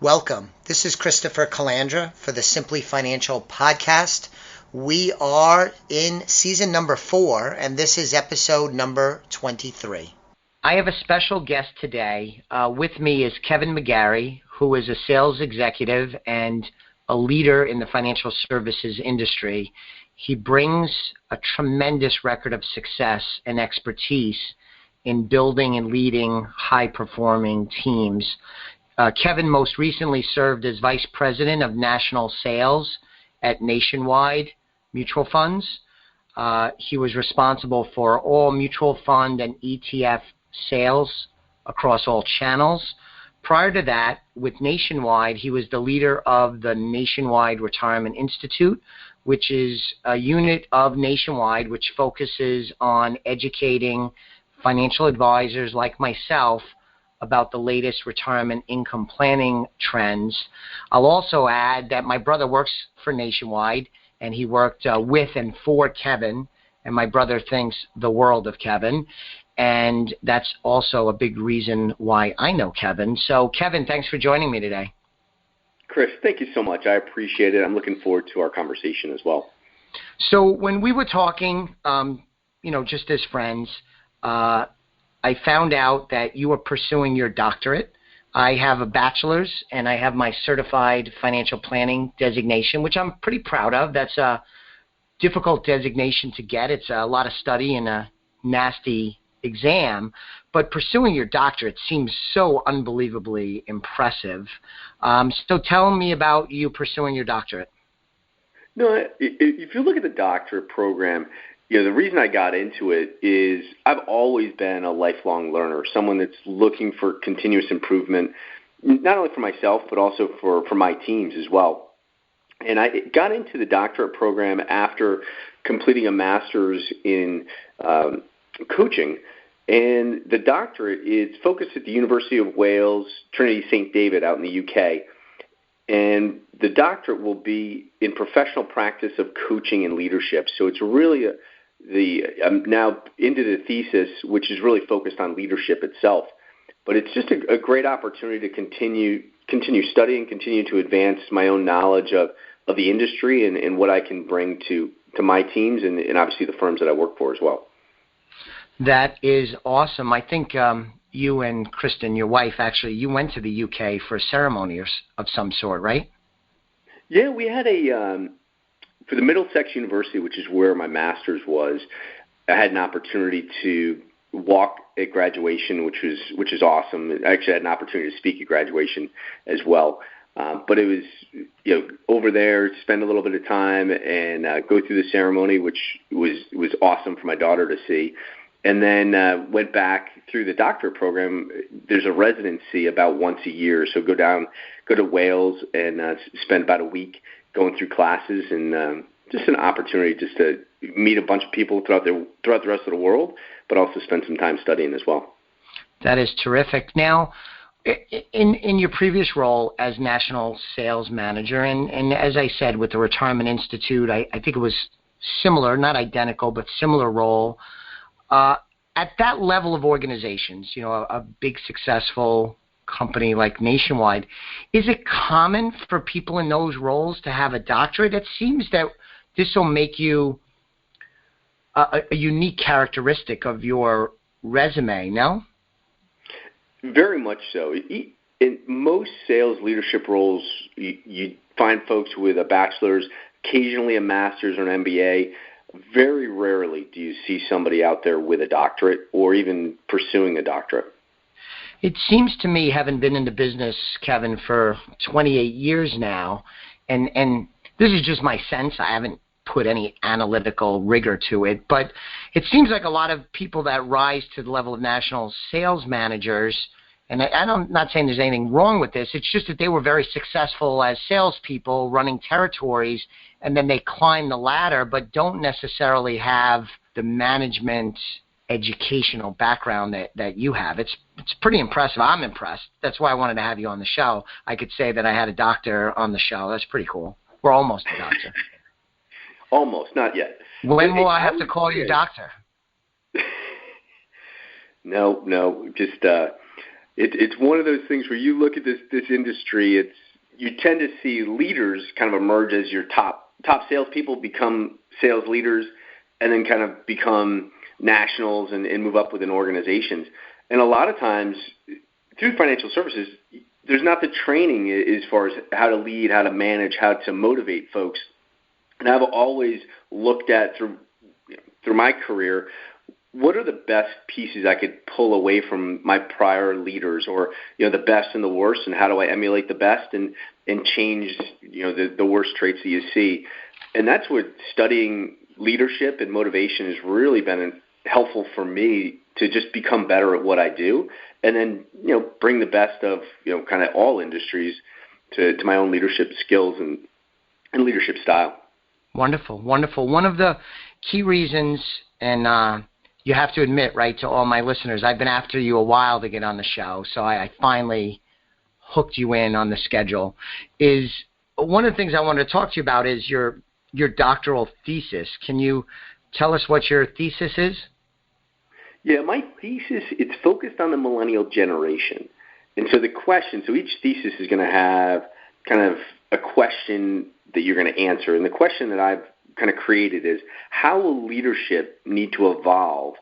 Welcome. This is Christopher Calandra for the Simply Financial podcast. We are in season number 4, and this is episode number 23. I have a special guest today. With me is Kevin McGarry, who is a sales executive and a leader in the financial services industry. He brings a tremendous record of success and expertise in building and leading high-performing teams. Kevin most recently served as Vice President of National Sales at Nationwide Mutual Funds. He was responsible for all mutual fund and ETF sales across all channels. Prior to that, with Nationwide, he was the leader of the Nationwide Retirement Institute, which is a unit of Nationwide which focuses on educating financial advisors like myself about the latest retirement income planning trends. I'll also add that my brother works for Nationwide, and he worked with and for Kevin, and my brother thinks the world of Kevin, and that's also a big reason why I know Kevin. So, Kevin, thanks for joining me today. Chris, thank you so much. I appreciate it. I'm looking forward to our conversation as well. So when we were talking, just as friends, I found out that you are pursuing your doctorate. I have a bachelor's, and I have my certified financial planning designation, which I'm pretty proud of. That's a difficult designation to get. It's a lot of study and a nasty exam, but pursuing your doctorate seems so unbelievably impressive. So tell me about you pursuing your doctorate. No, if you look at the doctorate program, the reason I got into it is I've always been a lifelong learner, someone that's looking for continuous improvement, not only for myself, but also for my teams as well. And I got into the doctorate program after completing a master's in coaching. And the doctorate is focused at the University of Wales, Trinity St. David out in the UK. And the doctorate will be in professional practice of coaching and leadership. So it's really I'm now into the thesis, which is really focused on leadership itself. But it's just a great opportunity to continue studying, continue to advance my own knowledge of the industry and what I can bring to my teams and obviously the firms that I work for as well. That is awesome. I think you and Kristen, your wife, actually, you went to the UK for a ceremony of some sort, right? Yeah, we had for the Middlesex University, which is where my master's was, I had an opportunity to walk at graduation, which is awesome. I actually had an opportunity to speak at graduation as well. But it was, over there, spend a little bit of time and go through the ceremony, which was awesome for my daughter to see. And then went back through the doctorate program. There's a residency about once a year, so go to Wales and spend about a week going through classes and just an opportunity just to meet a bunch of people throughout the rest of the world, but also spend some time studying as well. That is terrific. Now, in your previous role as national sales manager, and as I said with the Retirement Institute, I think it was similar, not identical, but similar role. At that level of organizations, a big successful company like Nationwide, is it common for people in those roles to have a doctorate? It seems that this will make you a unique characteristic of your resume, no? Very much so. In most sales leadership roles, you find folks with a bachelor's, occasionally a master's or an MBA. Very rarely do you see somebody out there with a doctorate or even pursuing a doctorate. It seems to me, having been in the business, Kevin, for 28 years now, and this is just my sense, I haven't put any analytical rigor to it, but it seems like a lot of people that rise to the level of national sales managers, and I'm not saying there's anything wrong with this, it's just that they were very successful as salespeople running territories, and then they climb the ladder, but don't necessarily have the management educational background that you have. It's pretty impressive. I'm impressed. That's why I wanted to have you on the show. I could say that I had a doctor on the show. That's pretty cool. We're almost a doctor. Almost, not yet. When will I have to call you doctor? No, just It's one of those things where you look at this industry. You tend to see leaders kind of emerge as your top salespeople become sales leaders, and then kind of become nationals and move up within organizations. And a lot of times through financial services, there's not the training as far as how to lead, how to manage, how to motivate folks. And I've always looked at through my career, what are the best pieces I could pull away from my prior leaders, or the best and the worst, and how do I emulate the best and change the worst traits that you see. And that's what studying leadership and motivation has really been helpful for me to just become better at what I do, and then bring the best of kind of all industries to my own leadership skills and leadership style. Wonderful, wonderful. One of the key reasons, and you have to admit, right, to all my listeners, I've been after you a while to get on the show, so I finally hooked you in on the schedule, is one of the things I wanted to talk to you about is your doctoral thesis. Can you tell us what your thesis is? Yeah, my thesis, it's focused on the millennial generation. And so each thesis is going to have kind of a question that you're going to answer. And the question that I've kind of created is, how will leadership need to evolve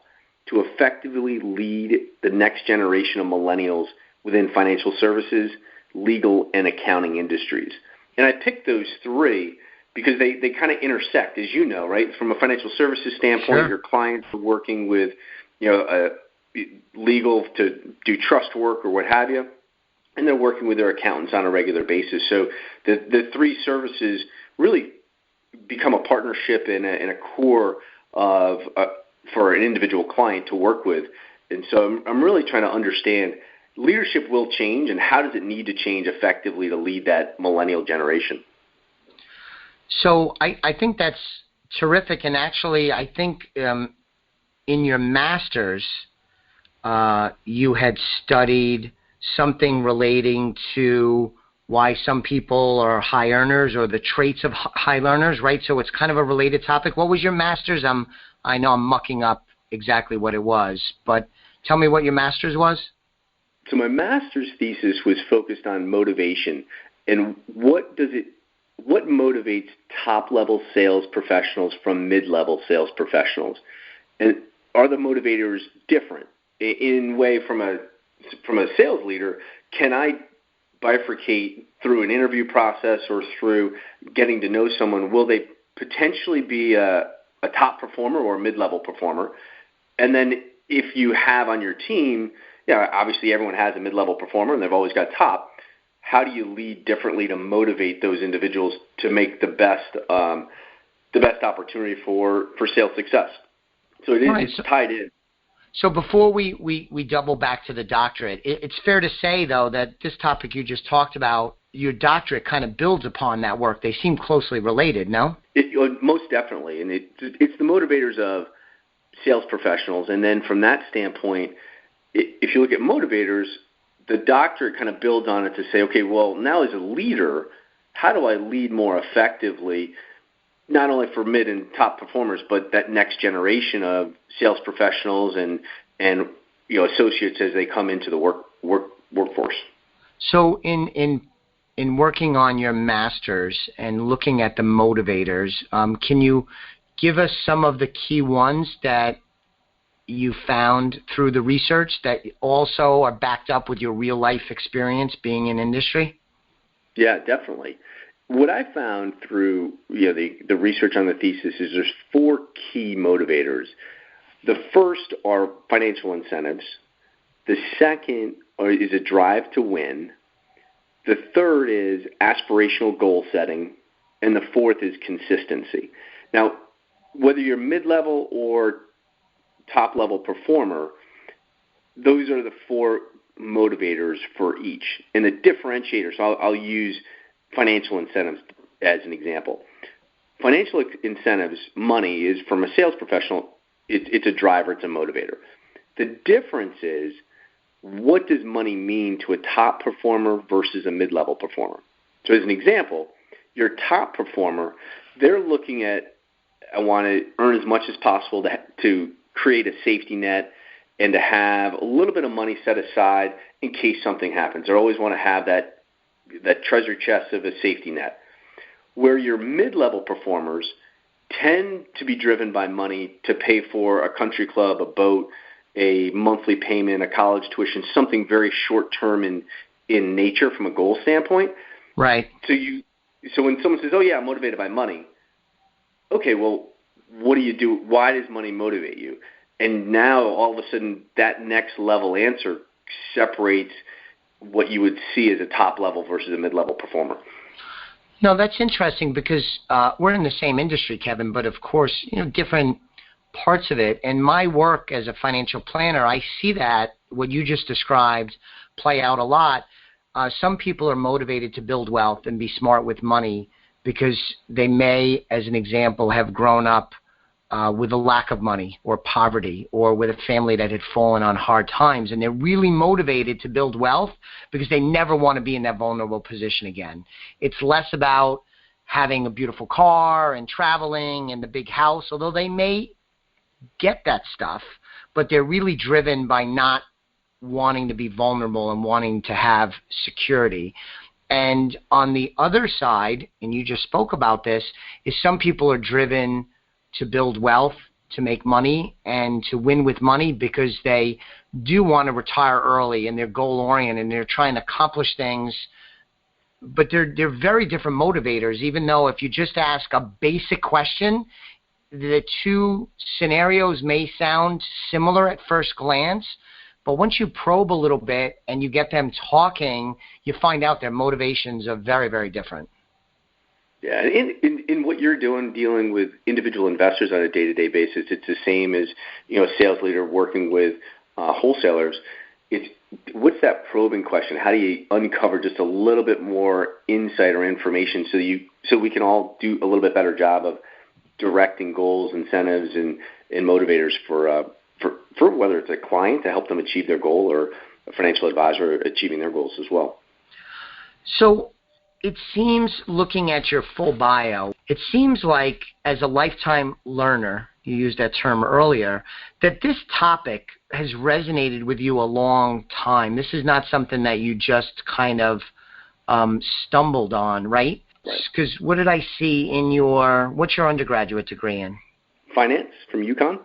to effectively lead the next generation of millennials within financial services, legal, and accounting industries? And I picked those three because they kind of intersect, as you know, right? From a financial services standpoint, Sure. Your clients are working with legal to do trust work or what have you, and they're working with their accountants on a regular basis. So the three services really become a partnership and a core of for an individual client to work with. And so I'm really trying to understand leadership will change, and how does it need to change effectively to lead that millennial generation? So I think that's terrific, and actually I think in your master's you had studied something relating to why some people are high earners, or the traits of high learners, right? So it's kind of a related topic. What was your master's? I know I'm mucking up exactly what it was, but tell me what your master's was. So my master's thesis was focused on motivation and what motivates top-level sales professionals from mid-level sales professionals, and are the motivators different in way from a sales leader? Can I bifurcate through an interview process or through getting to know someone? Will they potentially be a top performer or a mid-level performer? And then if you have on your team, obviously everyone has a mid-level performer and they've always got top. How do you lead differently to motivate those individuals to make the best opportunity for sales success? So it's tied in. So before we double back to the doctorate, it's fair to say, though, that this topic you just talked about, your doctorate kind of builds upon that work. They seem closely related, no? Most definitely. And it's the motivators of sales professionals. And then from that standpoint, if you look at motivators, the doctorate kind of builds on it to say, okay, well, now as a leader, how do I lead more effectively, not only for mid and top performers, but that next generation of sales professionals and associates as they come into the workforce. So in working on your master's and looking at the motivators, can you give us some of the key ones that you found through the research that also are backed up with your real life experience being in industry? Yeah, definitely. What I found through the research on the thesis is there's four key motivators. The first are financial incentives. The second is a drive to win. The third is aspirational goal setting. And the fourth is consistency. Now, whether you're mid-level or top-level performer, those are the four motivators for each. And the differentiators, so I'll use financial incentives as an example. Financial incentives, money, is from a sales professional, it's a driver, it's a motivator. The difference is, what does money mean to a top performer versus a mid-level performer? So as an example, your top performer, they're looking at, I want to earn as much as possible to create a safety net and to have a little bit of money set aside in case something happens. They always want to have that treasure chest of a safety net. Where your mid-level performers tend to be driven by money to pay for a country club, a boat, a monthly payment, a college tuition, something very short-term in nature from a goal standpoint. Right. So when someone says, "Oh yeah, I'm motivated by money," okay, well, what do you do? Why does money motivate you? And now all of a sudden, that next level answer separates what you would see as a top level versus a mid-level performer. No, that's interesting because we're in the same industry, Kevin, but of course, different parts of it. And my work as a financial planner, I see that what you just described play out a lot. Some people are motivated to build wealth and be smart with money because they may, as an example, have grown up with a lack of money or poverty or with a family that had fallen on hard times. And they're really motivated to build wealth because they never want to be in that vulnerable position again. It's less about having a beautiful car and traveling and the big house, although they may get that stuff, but they're really driven by not wanting to be vulnerable and wanting to have security. And on the other side, and you just spoke about this, is some people are driven to build wealth, to make money, and to win with money because they do want to retire early and they're goal-oriented and they're trying to accomplish things. But they're very different motivators, even though if you just ask a basic question, the two scenarios may sound similar at first glance, but once you probe a little bit and you get them talking, you find out their motivations are very, very different. Yeah, in what you're doing, dealing with individual investors on a day-to-day basis, it's the same as a sales leader working with wholesalers. What's that probing question? How do you uncover just a little bit more insight or information so we can all do a little bit better job of directing goals, incentives, and motivators for whether it's a client to help them achieve their goal or a financial advisor achieving their goals as well. So it seems, looking at your full bio, it seems like as a lifetime learner, you used that term earlier, that this topic has resonated with you a long time. This is not something that you just kind of stumbled on, right? Because what did I see in what's your undergraduate degree in? Finance from UConn.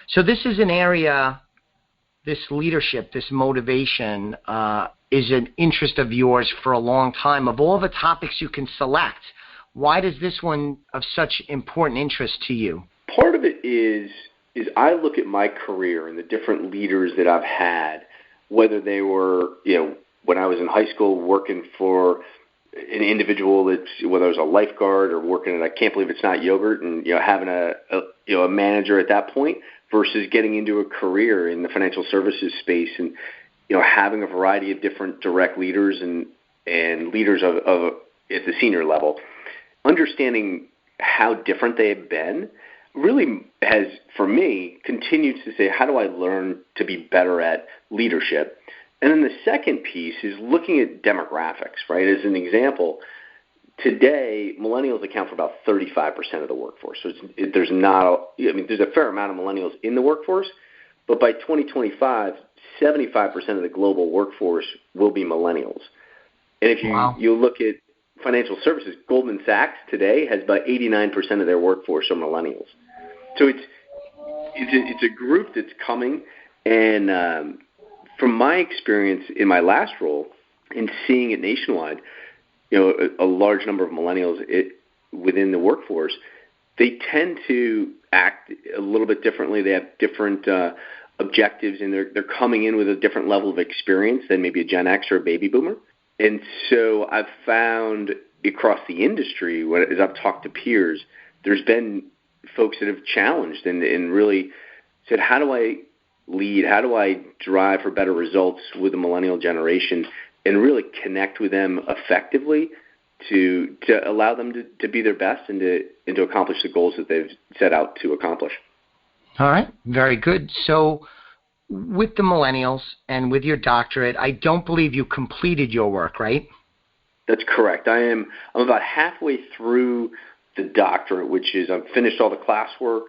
So this is an area, this leadership, this motivation is an interest of yours for a long time. Of all the topics you can select, why does this one of such important interest to you? Part of it is I look at my career and the different leaders that I've had, whether they were, when I was in high school working for an individual whether it was a lifeguard or working at I Can't Believe It's Not Yogurt and having a manager at that point versus getting into a career in the financial services space and having a variety of different direct leaders and leaders of at the senior level. Understanding how different they have been really has, for me, continued to say, how do I learn to be better at leadership? And then the second piece is looking at demographics, right? As an example, today, millennials account for about 35% of the workforce. So there's a fair amount of millennials in the workforce, but by 2025, 75% of the global workforce will be millennials. And if you look at financial services, Goldman Sachs today has about 89% of their workforce are millennials. So it's a group that's coming, and from my experience in my last role and seeing it nationwide, a large number of millennials within the workforce, they tend to act a little bit differently. They have different objectives, and they're coming in with a different level of experience than maybe a Gen X or a baby boomer. And so I've found across the industry, as I've talked to peers, there's been folks that have challenged and really said, how do I lead? How do I drive for better results with the millennial generation and really connect with them effectively to allow them to be their best and to accomplish the goals that they've set out to accomplish? All right. Very good. So with the millennials and with your doctorate, I don't believe you completed your work, right? That's correct. I'm about halfway through the doctorate, which is I've finished all the classwork,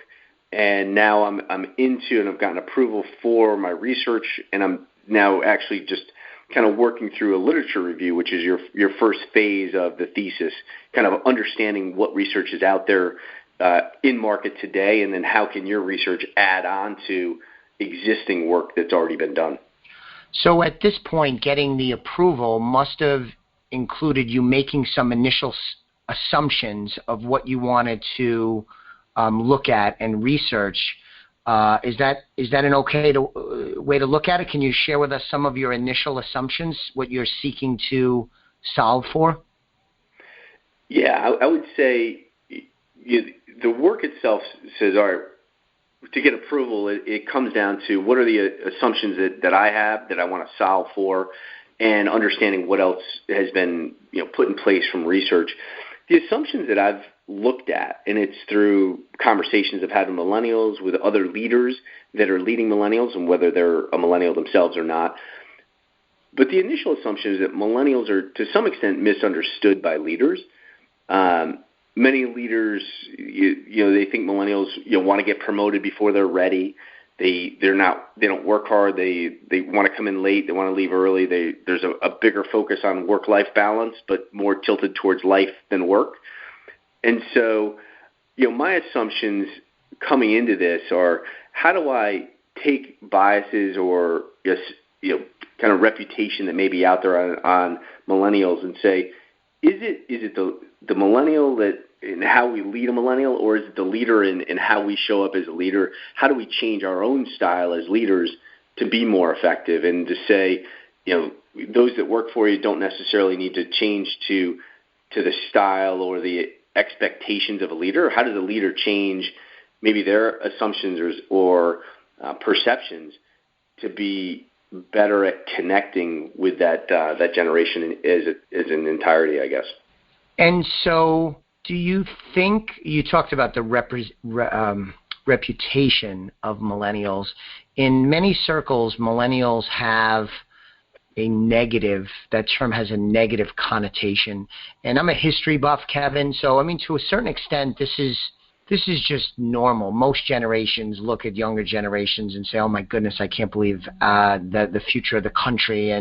and now I'm into and I've gotten approval for my research, and I'm now actually just kind of working through a literature review, which is your first phase of the thesis, kind of understanding what research is out there in market today, and then how can your research add on to existing work that's already been done. So at this point, getting the approval must have included you making some initial assumptions of what you wanted to look at and research. Is that an okay way to look at it? Can you share with us some of your initial assumptions, what you're seeking to solve for? Yeah, I would say the work itself says, all right, to get approval, it comes down to what are the assumptions that I have that I want to solve for, and understanding what else has been put in place from research. The assumptions that I've looked at, and it's through conversations I've had with millennials, with other leaders that are leading millennials, and whether they're a millennial themselves or not. But the initial assumption is that millennials are, to some extent, misunderstood by leaders. Many leaders, they think millennials want to get promoted before they're ready. They don't work hard. They want to come in late. They want to leave early. There's a bigger focus on work-life balance, but more tilted towards life than work. And so, my assumptions coming into this are, how do I take biases or kind of reputation that may be out there on millennials and say, is it the millennial that in how we lead a millennial, or is it the leader in how we show up as a leader? How do we change our own style as leaders to be more effective, and to say, those that work for you don't necessarily need to change to the style or the expectations of a leader? How does a leader change maybe their assumptions or perceptions to be better at connecting with that generation as an entirety, I guess? And so, do you think, you talked about the reputation of millennials. In many circles, millennials have that term has a negative connotation. And I'm a history buff, Kevin, so to a certain extent, this is just normal. Most generations look at younger generations and say, "Oh my goodness, I can't believe the future of the country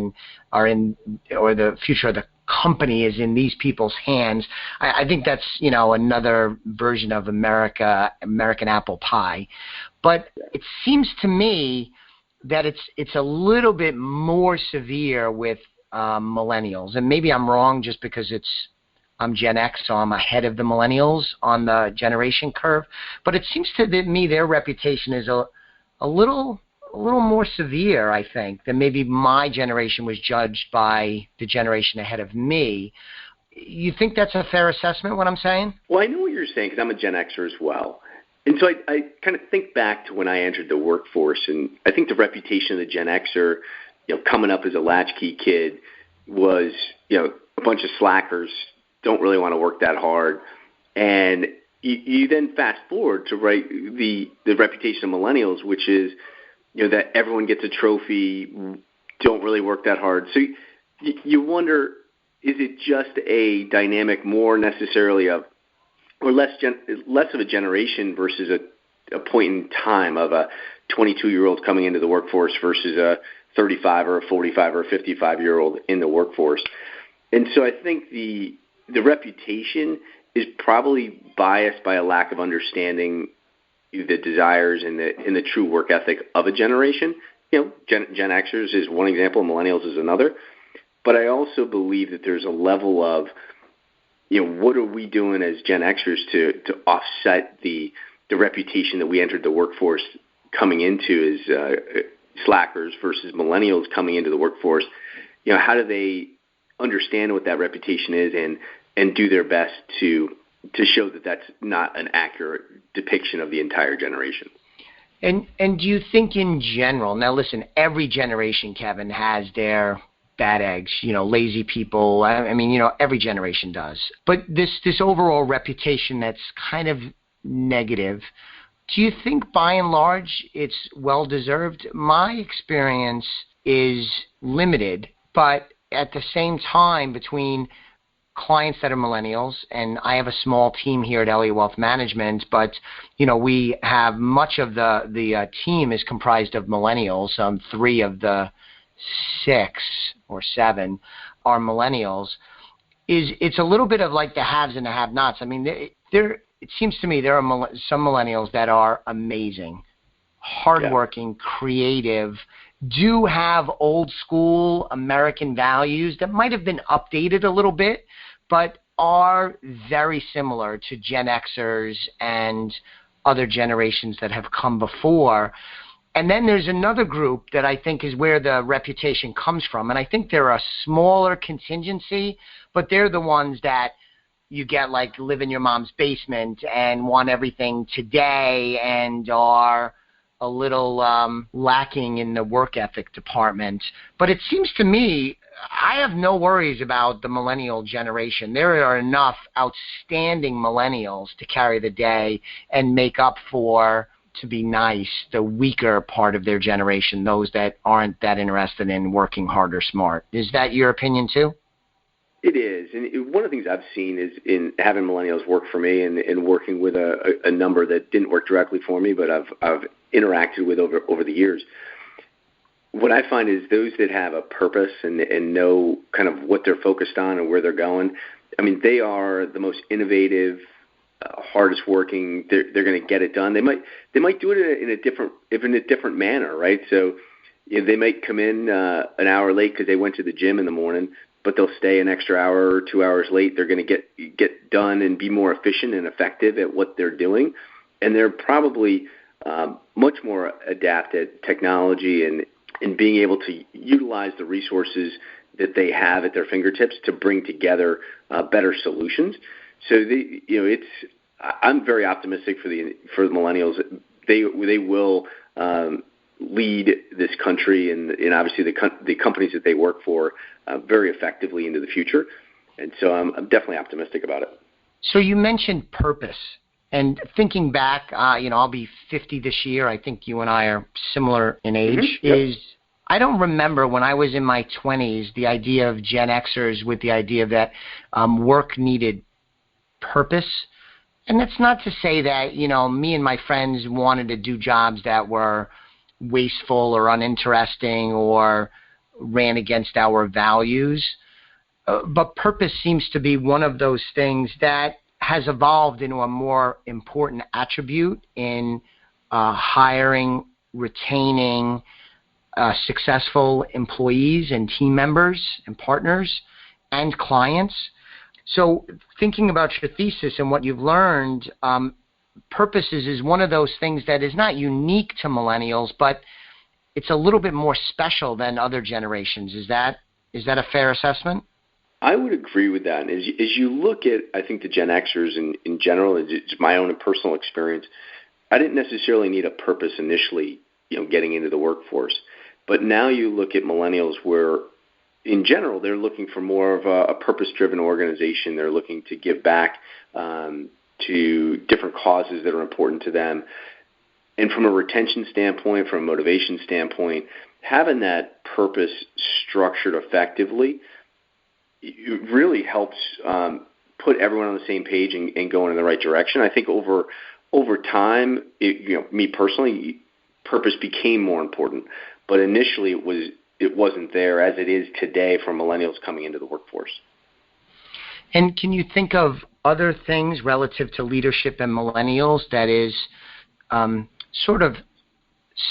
or the future of the company is in these people's hands." I think that's another version of American apple pie. But it seems to me that it's a little bit more severe with millennials, and maybe I'm wrong just because I'm Gen X, so I'm ahead of the millennials on the generation curve. But it seems to me their reputation is a little more severe, I think, than maybe my generation was judged by the generation ahead of me. You think that's a fair assessment, what I'm saying? Well, I know what you're saying, because I'm a Gen Xer as well. And so I kind of think back to when I entered the workforce, and I think the reputation of the Gen Xer, coming up as a latchkey kid, was, a bunch of slackers, don't really want to work that hard. And you then fast forward to the reputation of millennials, which is, that everyone gets a trophy, don't really work that hard. So you wonder, is it just a dynamic more necessarily of, or less of a generation versus a point in time of a 22-year-old coming into the workforce versus a 35 or a 45 or a 55-year-old in the workforce? And so I think the reputation is probably biased by a lack of understanding the desires and the true work ethic of a generation. Gen Xers is one example, millennials is another. But I also believe that there's a level of, what are we doing as Gen Xers to offset the reputation that we entered the workforce coming into as slackers versus millennials coming into the workforce? How do they understand what that reputation is and do their best to show that that's not an accurate depiction of the entire generation? And do you think in general, now listen, every generation, Kevin, has their bad eggs, lazy people. Every generation does. But this overall reputation that's kind of negative, do you think by and large it's well-deserved? My experience is limited, but at the same time, between clients that are millennials, and I have a small team here at Elliott Wealth Management, but we have much of the team is comprised of millennials. 3 of the 6 or 7 are millennials, it's a little bit of like the haves and the have-nots. I mean, it seems to me there are some millennials that are amazing, hardworking, creative, do have old school American values that might have been updated a little bit, but are very similar to Gen Xers and other generations that have come before. And then there's another group that I think is where the reputation comes from. And I think they're a smaller contingency, but they're the ones that you get like live in your mom's basement and want everything today and are a little lacking in the work ethic department. But it seems to me I have no worries about the millennial generation. There are enough outstanding millennials to carry the day and make up for, to be nice, the weaker part of their generation, those that aren't that interested in working hard or smart. Is that your opinion too? It is. And one of the things I've seen is in having millennials work for me and working with a number that didn't work directly for me, but I've interacted with over the years. What I find is those that have a purpose and know kind of what they're focused on and where they're going, I mean, they are the most innovative, hardest working. They're going to get it done. They might do it in a different manner, right? So they might come in an hour late because they went to the gym in the morning, but they'll stay an extra hour or 2 hours late. They're going to get done and be more efficient and effective at what they're doing, and they're probably much more adept at technology and being able to utilize the resources that they have at their fingertips to bring together better solutions. So I'm very optimistic for the millennials. They will lead this country and obviously the companies that they work for very effectively into the future. And so I'm definitely optimistic about it. So you mentioned purpose. And thinking back, I'll be 50 this year. I think you and I are similar in age. Mm-hmm. Yep. I don't remember when I was in my 20s the idea of Gen Xers with the idea that work needed purpose. And that's not to say that, me and my friends wanted to do jobs that were wasteful or uninteresting or ran against our values. But purpose seems to be one of those things that has evolved into a more important attribute in hiring, retaining successful employees and team members and partners and clients. So thinking about your thesis and what you've learned, purpose is one of those things that is not unique to millennials, but it's a little bit more special than other generations. Is that a fair assessment? I would agree with that. And as you look at, I think, the Gen Xers in general, it's my own personal experience, I didn't necessarily need a purpose initially, getting into the workforce. But now you look at millennials where, in general, they're looking for more of a purpose-driven organization. They're looking to give back to different causes that are important to them. And from a retention standpoint, from a motivation standpoint, having that purpose structured effectively, it really helps put everyone on the same page and going in the right direction. I think over time, me personally, purpose became more important. But initially, it wasn't there as it is today for millennials coming into the workforce. And can you think of other things relative to leadership and millennials that is sort of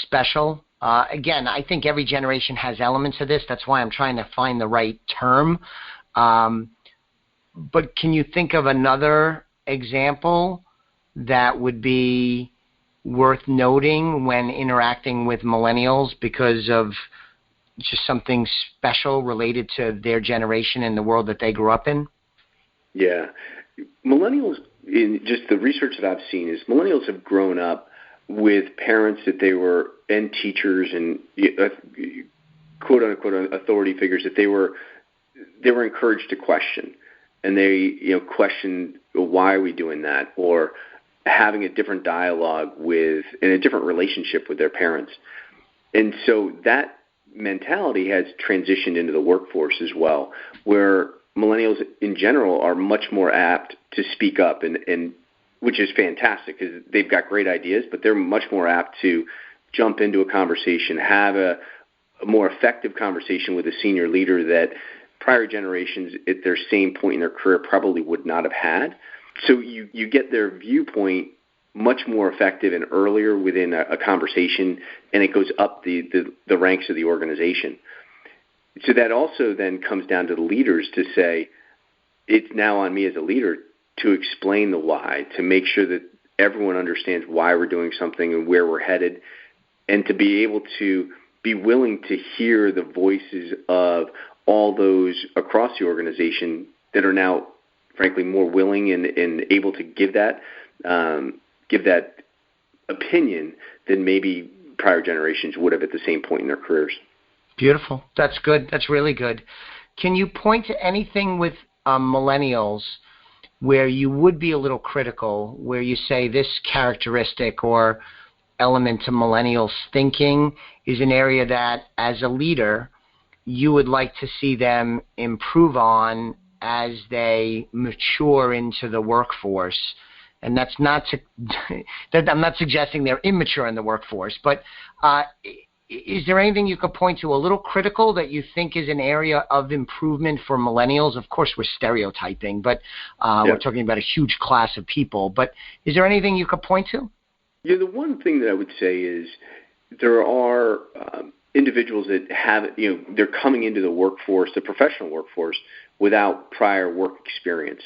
special? Again, I think every generation has elements of this. That's why I'm trying to find the right term. But can you think of another example that would be worth noting when interacting with millennials because of just something special related to their generation and the world that they grew up in? Yeah. Millennials, in just the research that I've seen, is millennials have grown up with parents and teachers and quote unquote authority figures that they were encouraged to question, and they questioned, why are we doing that, or having a different dialogue in a different relationship with their parents. And so that mentality has transitioned into the workforce as well, where millennials in general are much more apt to speak up, and which is fantastic because they've got great ideas, but they're much more apt to jump into a conversation, have a a more effective conversation with a senior leader that prior generations at their same point in their career probably would not have had. So you get their viewpoint much more effective and earlier within a conversation, and it goes up the ranks of the organization. So that also then comes down to the leaders to say, it's now on me as a leader to explain the why, to make sure that everyone understands why we're doing something and where we're headed, and to be able to be willing to hear the voices of all those across the organization that are now, frankly, more willing and able to give that opinion than maybe prior generations would have at the same point in their careers. Beautiful. That's good. That's really good. Can you point to anything with millennials where you would be a little critical, where you say this characteristic or element to millennials thinking is an area that, as a leader, you would like to see them improve on as they mature into the workforce? And that's not I'm not suggesting they're immature in the workforce, but is there anything you could point to a little critical that you think is an area of improvement for millennials? Of course, we're stereotyping, but we're talking about a huge class of people. But is there anything you could point to? Yeah, the one thing that I would say is there are individuals that have, they're coming into the workforce, the professional workforce, without prior work experience.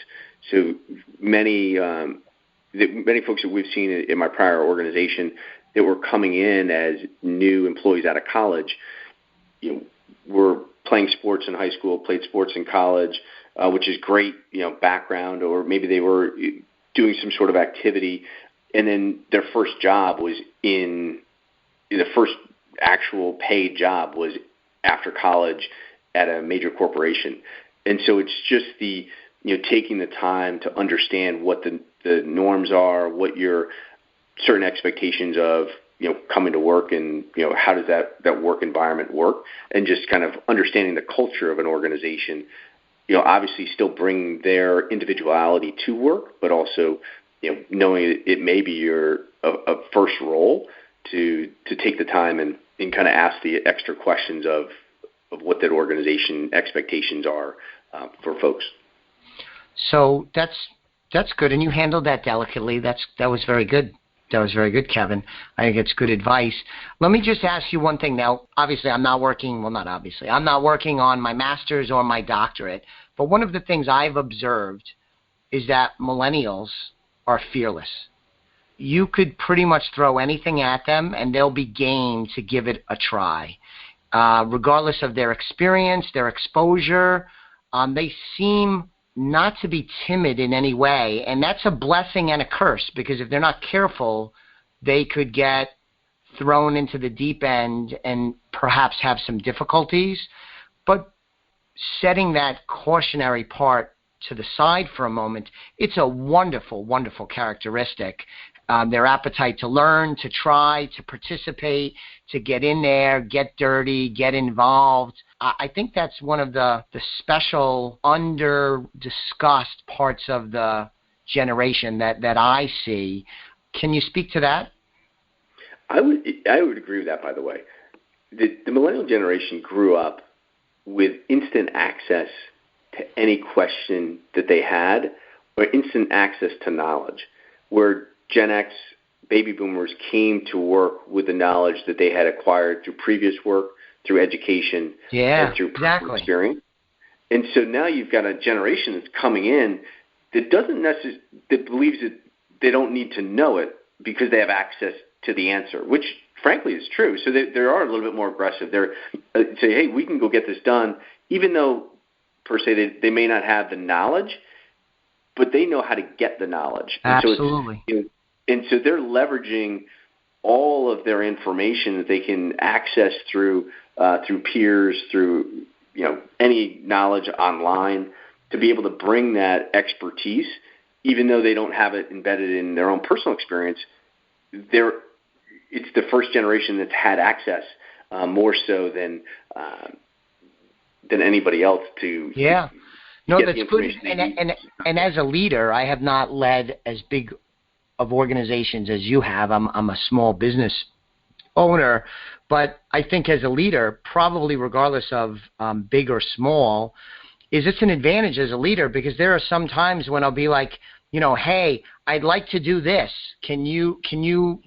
So many folks that we've seen in my prior organization that were coming in as new employees out of college, were playing sports in high school, played sports in college, which is great, background, or maybe they were doing some sort of activity, and then their first job was the first actual paid job was after college at a major corporation. And so it's just taking the time to understand what the norms are, what your certain expectations of, coming to work, and, how does that work environment work, and just kind of understanding the culture of an organization, obviously still bringing their individuality to work, but also, knowing it may be a first role to take the time and kind of ask the extra questions of what that organization expectations are for folks. So that's good, and you handled that delicately. That was very good. That was very good, Kevin. I think it's good advice. Let me just ask you one thing now. Obviously, I'm not working on my master's or my doctorate, but one of the things I've observed is that millennials are fearless. You could pretty much throw anything at them, and they'll be game to give it a try. Regardless of their experience, their exposure, they seem not to be timid in any way, and that's a blessing and a curse, because if they're not careful, they could get thrown into the deep end and perhaps have some difficulties. But setting that cautionary part to the side for a moment, it's a wonderful, wonderful characteristic. Their appetite to learn, to try, to participate, to get in there, get dirty, get involved. I think that's one of the special, under-discussed parts of the generation that I see. Can you speak to that? I would agree with that, by the way. The millennial generation grew up with instant access to any question that they had, or instant access to knowledge, where Gen X baby boomers came to work with the knowledge that they had acquired through previous work, through education, and through personal experience. And so now you've got a generation that's coming in that that believes that they don't need to know it because they have access to the answer, which frankly is true. So they are a little bit more aggressive. They're say, hey, we can go get this done, even though per se they may not have the knowledge, but they know how to get the knowledge. Absolutely. And so they're leveraging all of their information that they can access through peers, through any knowledge online, to be able to bring that expertise, even though they don't have it embedded in their own personal experience. It's the first generation that's had access more so than anybody else to. Yeah. No, get that's the good. information And as a leader, I have not led as big of organizations as you have. I'm a small business owner, but I think as a leader, probably regardless of big or small, is it's an advantage as a leader, because there are some times when I'll be like, hey, I'd like to do this. Can you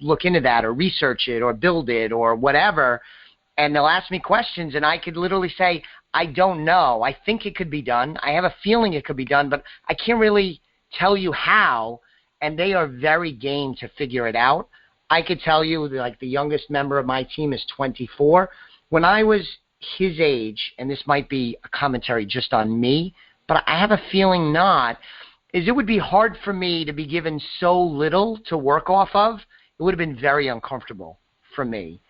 look into that or research it or build it or whatever? And they'll ask me questions, and I could literally say, I don't know. I think it could be done. I have a feeling it could be done, but I can't really tell you how. And they are very game to figure it out. I could tell you, like, the youngest member of my team is 24. When I was his age, and this might be a commentary just on me, but I have a feeling not, is it would be hard for me to be given so little to work off of. It would have been very uncomfortable for me.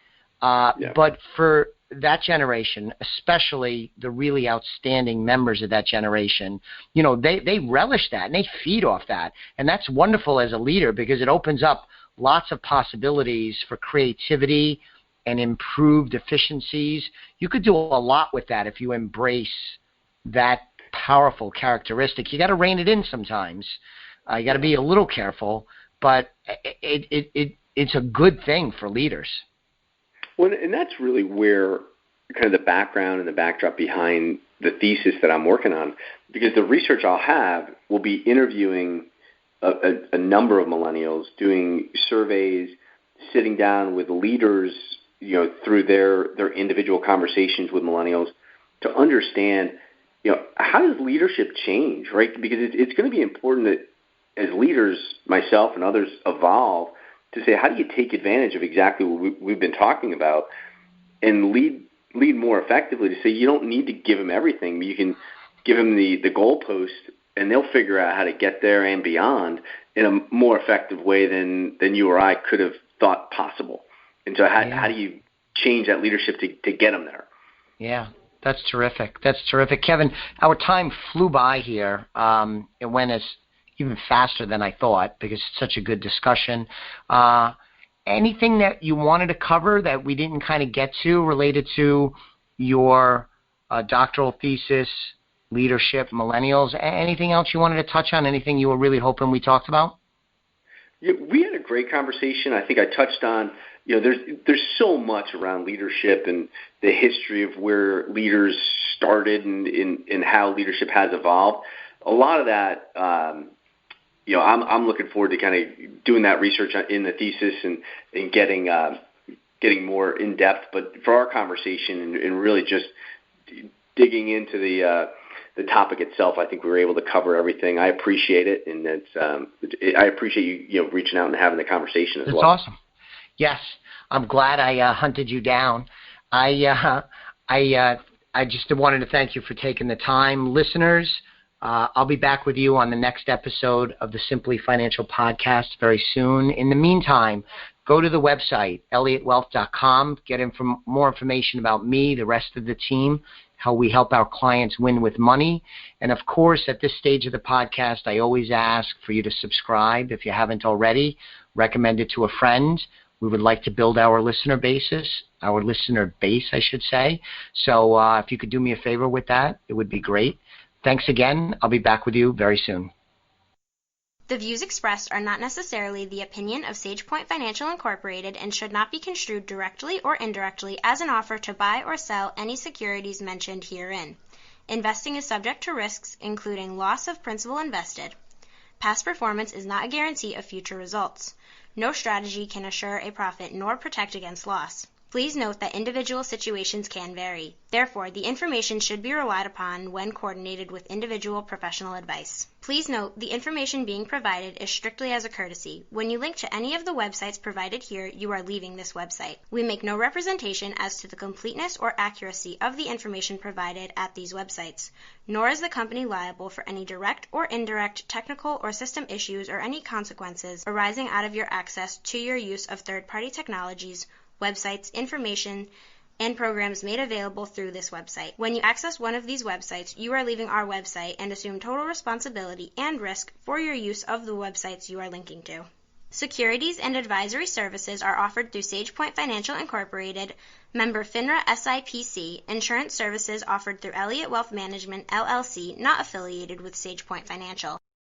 But for that generation, especially the really outstanding members of that generation, they relish that and they feed off that. And that's wonderful as a leader, because it opens up lots of possibilities for creativity and improved efficiencies. You could do a lot with that if you embrace that powerful characteristic. You got to rein it in sometimes. You got to be a little careful, but it's a good thing for leaders. Well, and that's really where kind of the background and the backdrop behind the thesis that I'm working on, because the research I'll have will be interviewing a number of millennials, doing surveys, sitting down with leaders, through their individual conversations with millennials to understand, how does leadership change, right? Because it's going to be important that as leaders, myself and others, evolve to say, how do you take advantage of exactly what we've been talking about and lead more effectively, to say you don't need to give them everything. You can give them the goalpost, and they'll figure out how to get there and beyond in a more effective way than you or I could have thought possible. And so how do you change that leadership to get them there? Yeah, that's terrific. That's terrific. Kevin, our time flew by here. It went as even faster than I thought, because it's such a good discussion. Anything that you wanted to cover that we didn't kind of get to related to your doctoral thesis, leadership, millennials? Anything else you wanted to touch on? Anything you were really hoping we talked about? Yeah, we had a great conversation. I think I touched on, there's so much around leadership and the history of where leaders started and how leadership has evolved. A lot of that, I'm looking forward to kind of doing that research in the thesis and getting more in depth. But for our conversation and really just digging into the topic itself, I think we were able to cover everything. I appreciate it, and I appreciate you reaching out and having the conversation as well. That's awesome. Yes, I'm glad I hunted you down. I just wanted to thank you for taking the time, listeners. I'll be back with you on the next episode of the Simply Financial Podcast very soon. In the meantime, go to the website, elliottwealth.com, get more information about me, the rest of the team, how we help our clients win with money. And, of course, at this stage of the podcast, I always ask for you to subscribe if you haven't already. Recommend it to a friend. We would like to build our listener base, I should say. So if you could do me a favor with that, it would be great. Thanks again. I'll be back with you very soon. The views expressed are not necessarily the opinion of SagePoint Financial Incorporated and should not be construed directly or indirectly as an offer to buy or sell any securities mentioned herein. Investing is subject to risks, including loss of principal invested. Past performance is not a guarantee of future results. No strategy can assure a profit nor protect against loss. Please note that individual situations can vary. Therefore, the information should be relied upon when coordinated with individual professional advice. Please note, the information being provided is strictly as a courtesy. When you link to any of the websites provided here, you are leaving this website. We make no representation as to the completeness or accuracy of the information provided at these websites, nor is the company liable for any direct or indirect technical or system issues or any consequences arising out of your access to your use of third-party technologies, websites, information, and programs made available through this website. When you access one of these websites, you are leaving our website and assume total responsibility and risk for your use of the websites you are linking to. Securities and advisory services are offered through SagePoint Financial Incorporated, member FINRA SIPC. Insurance services offered through Elliott Wealth Management, LLC, not affiliated with SagePoint Financial.